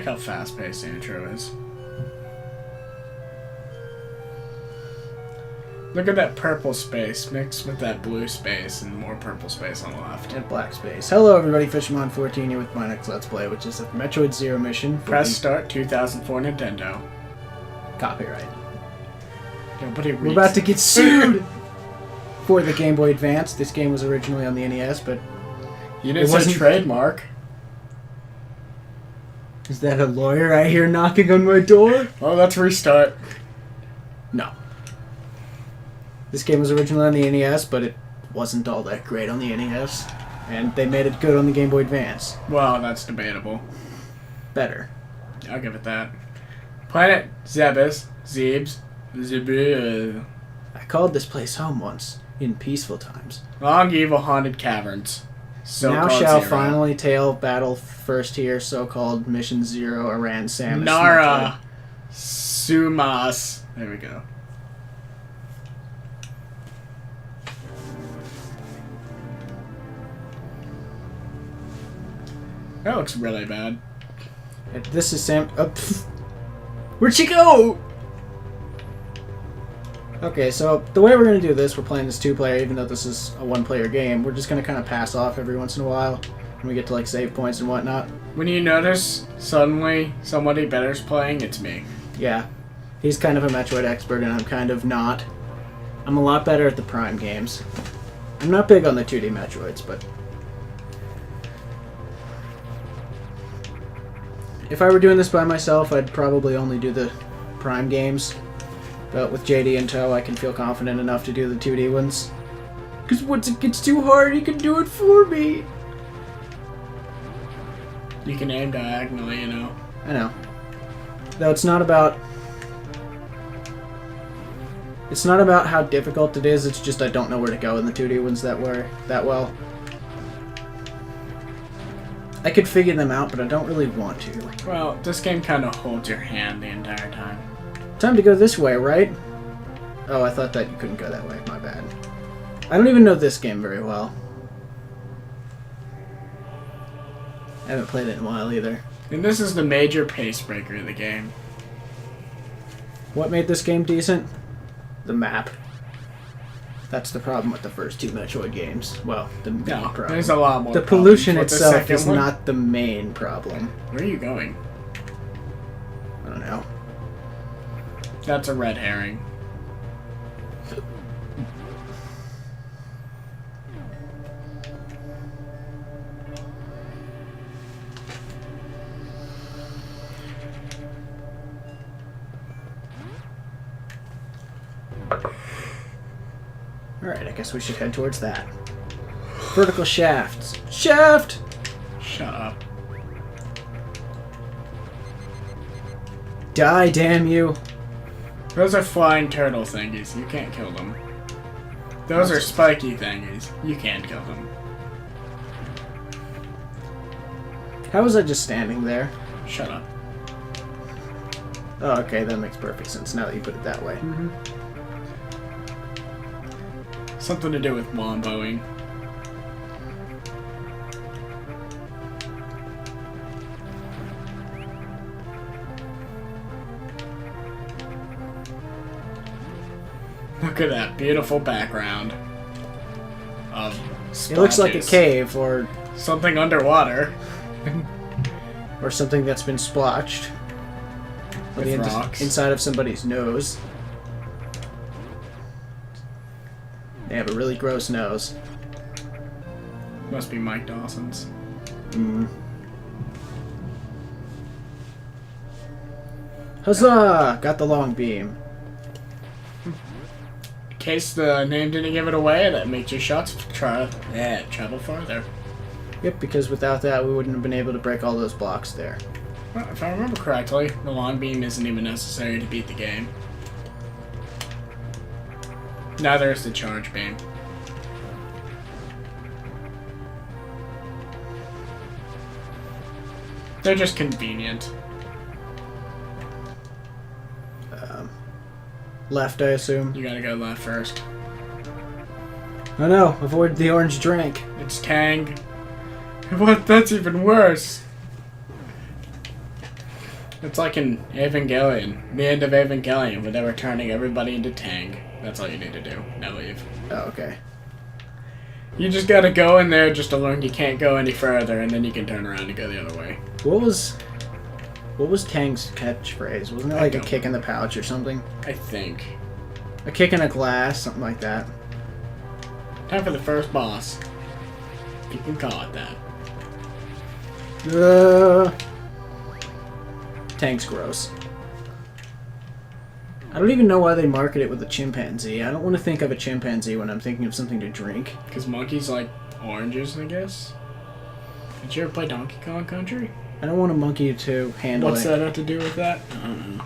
like how fast-paced the intro is. Look at that purple space mixed with that blue space and more purple space on the left. And black space. Hello everybody, Fisherman14 here with my next Let's Play, which is the Metroid Zero mission. Press start 2004 Nintendo. Copyright. Nobody reads. We're about to get sued for the Game Boy Advance. This game was originally on the NES, but... You didn't say trademark. Is that a lawyer I hear knocking on my door? Oh, let's restart. No. This game was originally on the NES, but it wasn't all that great on the NES. And they made it good on the Game Boy Advance. Well, that's debatable. Better. I'll give it that. Planet Zebes. Zebes. Zebes. I called this place home once, in peaceful times. Long evil haunted caverns. Now shall finally tale battle first here, so-called Mission Zero, Aran, Samus, Nara. Sumas. There we go. That looks really bad. This is Sam... Where'd she go? Okay, so the way we're going to do this, we're playing this two-player, even though this is a one-player game. We're just going to kind of pass off every once in a while when we get to, like, save points and whatnot. When you notice suddenly somebody better's playing, it's me. Yeah. He's kind of a Metroid expert, and I'm kind of not. I'm a lot better at the Prime games. I'm not big on the 2D Metroids, but... if I were doing this by myself, I'd probably only do the Prime games. But with JD in tow, I can feel confident enough to do the 2D ones. Because once it gets too hard, he can do it for me. You can aim diagonally, you know. I know. Though it's not about... it's not about how difficult it is, it's just I don't know where to go in the 2D ones that well. I could figure them out, but I don't really want to. Well, this game kind of holds your hand the entire time. Time to go this way, right? Oh, I thought that you couldn't go that way. My bad. I don't even know this game very well. I haven't played it in a while either. And this is the major pace breaker of the game. What made this game decent? The map. That's the problem with the first two Metroid games. Well, the main problem. There's a lot more. The pollution itself is not the main problem. Where are you going? I don't know. That's a red herring. Alright, I guess we should head towards that. Vertical shafts. Shaft! Shut up. Die, damn you! Those are flying turtle thingies. You can't kill them. Those are spiky thingies. You can't kill them. How was I just standing there? Shut up. Oh, okay, that makes perfect sense now that you put it that way. Mm-hmm. Something to do with womboing. Look at that beautiful background of splotches. It looks like a cave or something underwater. or something that's been splotched. With rocks. Inside of somebody's nose. They have a really gross nose. Must be Mike Dawson's. Huzzah! Got the long beam. In case the name didn't give it away, that makes your shots travel farther. Yep, because without that, we wouldn't have been able to break all those blocks there. Well, if I remember correctly, the long beam isn't even necessary to beat the game. Neither is the charge beam. They're just convenient. Left, I assume. You gotta go left first. Oh no, avoid the orange drink. It's Tang. What? That's even worse. It's like in Evangelion. The end of Evangelion, where they were turning everybody into Tang. That's all you need to do. Now leave. Oh, okay. You just gotta go in there just to learn you can't go any further, and then you can turn around and go the other way. What was Tang's catchphrase? Wasn't it like a kick in the pouch or something? I think. A kick in a glass, something like that. Time for the first boss. You can call it that. Tang's gross. I don't even know why they market it with a chimpanzee. I don't want to think of a chimpanzee when I'm thinking of something to drink. Because monkeys like oranges, I guess? Did you ever play Donkey Kong Country? I don't want a monkey to handle What's that have to do with that? I don't know.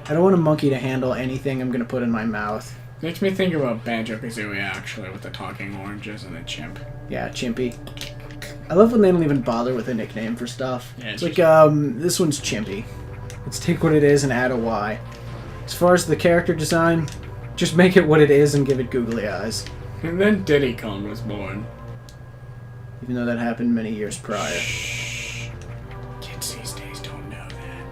I don't want a monkey to handle anything I'm going to put in my mouth. Makes me think about Banjo-Kazooie, actually, with the talking oranges and the chimp. Yeah, Chimpy. I love when they don't even bother with a nickname for stuff. Yeah, it's like, this one's Chimpy. Let's take what it is and add a Y. As far as the character design, just make it what it is and give it googly eyes. And then Diddy Kong was born. Even though that happened many years prior. Shh. Kids these days don't know that.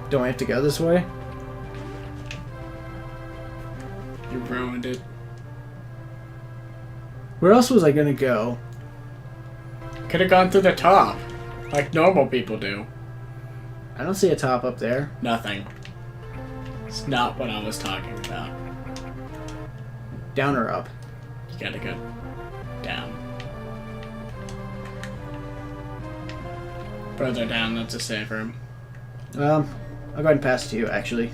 Don't I have to go this way? You ruined it. Where else was I gonna go? Could have gone through the top, like normal people do. I don't see a top up there. Nothing. It's not what I was talking about. Down or up? You gotta go down. Further down, that's a save room. I'll go ahead and pass it to you, actually.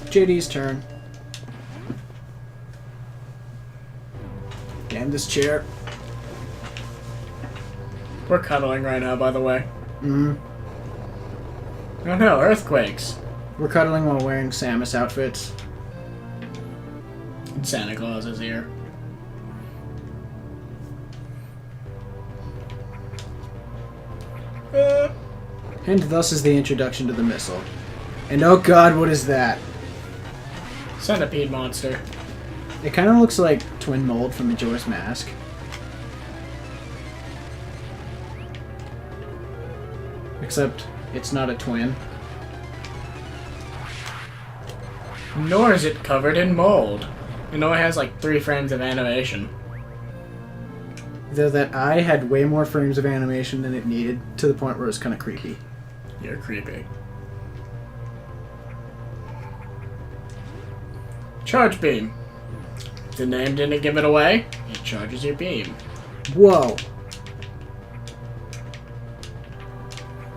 JD's turn. Damn this chair. We're cuddling right now, by the way. Mm-hmm. Oh no, earthquakes. We're cuddling while wearing Samus outfits. And Santa Claus is here. And thus is the introduction to the missile. And oh god, what is that? Centipede monster. It kind of looks like Twin Mold from Majora's Mask. Except it's not a twin. Nor is it covered in mold. It only has like 3 frames of animation. Though that eye had way more frames of animation than it needed, to the point where it was kind of creepy. You're creepy. Charge beam. The name didn't give it away. It charges your beam. Whoa!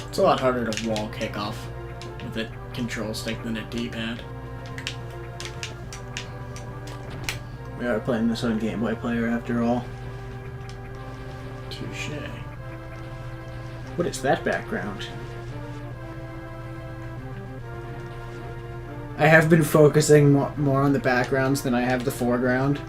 It's a lot harder to wall kick off with a control stick than a D-pad. We are playing this on Game Boy Player after all. Touche. What is that background? I have been focusing more on the backgrounds than I have the foreground.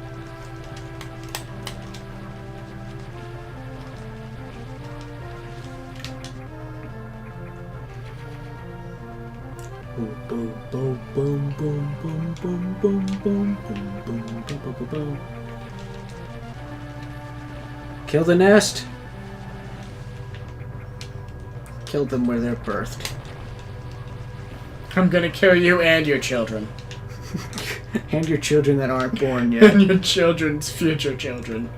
Boom, boom, boom, boom, boom, boom, boom, boom, boom, boom, boom, boom, boom, boom. Kill the nest. Killed them where they're birthed. I'm gonna kill you and your children. And your children that aren't born yet. And your children's future children.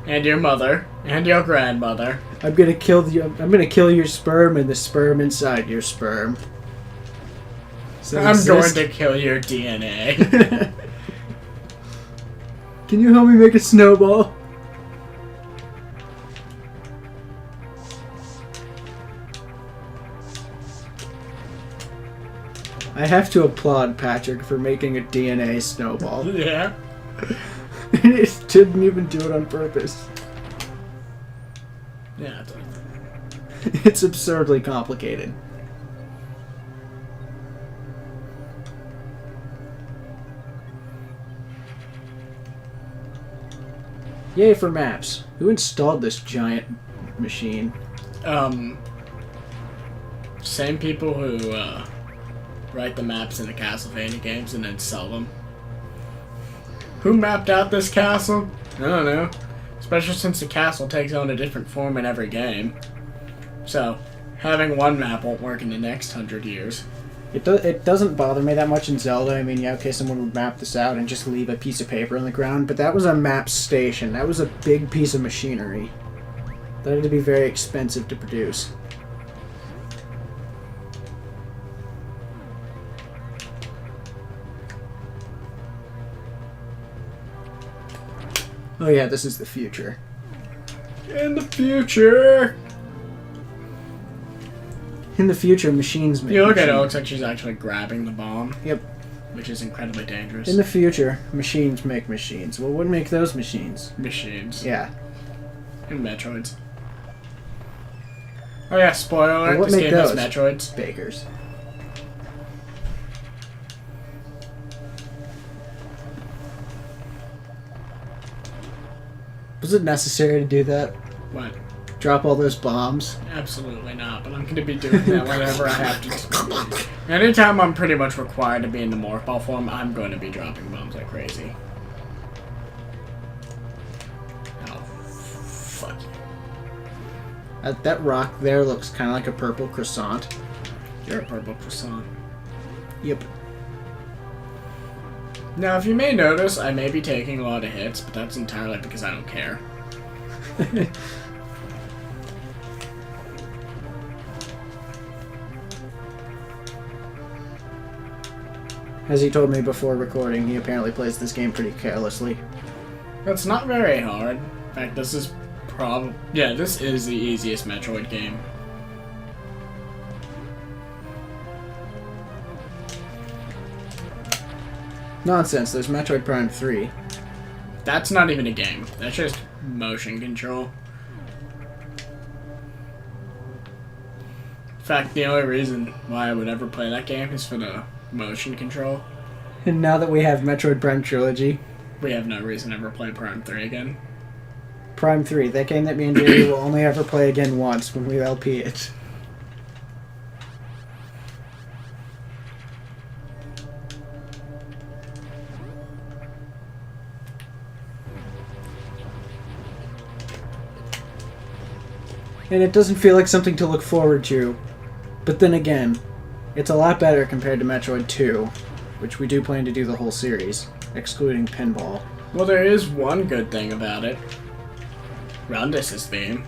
And your mother. And your grandmother. I'm gonna kill your sperm and the sperm inside your sperm. So I'm going to kill your DNA. Can you help me make a snowball? I have to applaud Patrick for making a DNA snowball. Yeah. It didn't even do it on purpose. Yeah. It's absurdly complicated. Yay for maps. Who installed this giant machine? same people who write the maps in the Castlevania games and then sell them. Who mapped out this castle? I don't know. Especially since the castle takes on a different form in every game. So, having one map won't work in the next 100 years. It doesn't bother me that much in Zelda. I mean, yeah, okay, someone would map this out and just leave a piece of paper on the ground, but that was a map station. That was a big piece of machinery. That had to be very expensive to produce. Oh yeah, this is the future. In the future! In the future, machines make You look at it, it machines. looks like she's actually grabbing the bomb. Yep. Which is incredibly dangerous. In the future, machines make machines. Well, what make those machines? Machines. Yeah. And Metroids. Oh yeah, spoiler alert, Well, what this make game has those? Metroids. Bakers. Was it necessary to do that? What? Drop all those bombs? Absolutely not, but I'm going to be doing that whenever I have to. Anytime I'm pretty much required to be in the morph ball form, I'm going to be dropping bombs like crazy. Oh, fuck you. That rock there looks kind of like a purple croissant. You're a purple croissant. Yep. Now, if you may notice, I may be taking a lot of hits, but that's entirely because I don't care. As he told me before recording, he apparently plays this game pretty carelessly. It's not very hard. In fact, this is this is the easiest Metroid game. Nonsense, there's Metroid Prime 3. That's not even a game. That's just motion control. In fact, the only reason why I would ever play that game is for the motion control. And now that we have Metroid Prime Trilogy, We have no reason to ever play Prime 3 again. Prime 3, that game that me and Jerry will only ever play again once when we LP it. And it doesn't feel like something to look forward to. But then again, it's a lot better compared to Metroid 2, which we do plan to do the whole series, excluding pinball. Well, there is one good thing about it. Rundus' theme.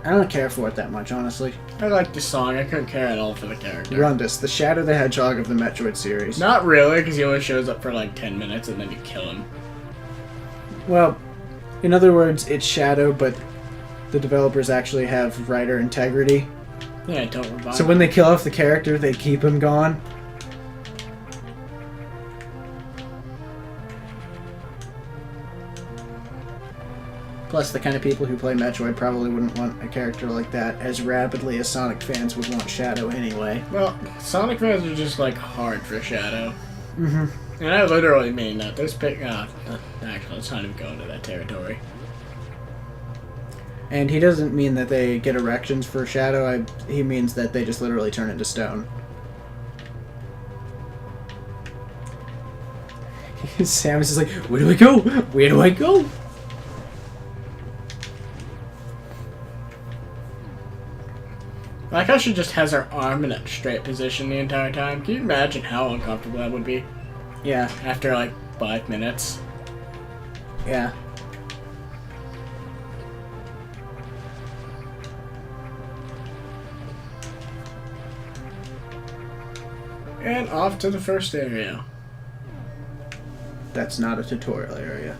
I don't care for it that much, honestly. I like the song. I couldn't care at all for the character. Rundus, the Shadow the Hedgehog of the Metroid series. Not really, because he only shows up for like 10 minutes and then you kill him. Well, in other words, it's Shadow, but the developers actually have writer integrity. Yeah, don't revive So when they kill off the character, they keep him gone. Plus, the kind of people who play Metroid probably wouldn't want a character like that as rapidly as Sonic fans would want Shadow anyway. Well, Sonic fans are just like hard for Shadow. Mm-hmm. And I literally mean that. There's actually, let's not even go into that territory. And he doesn't mean that they get erections for Shadow, he means that they just literally turn into stone. Samus is like, where do I go? Where do I go? I like how she just has her arm in a straight position the entire time. Can you imagine how uncomfortable that would be? Yeah, After like 5 minutes. yeah. And off to the first area. That's not a tutorial area.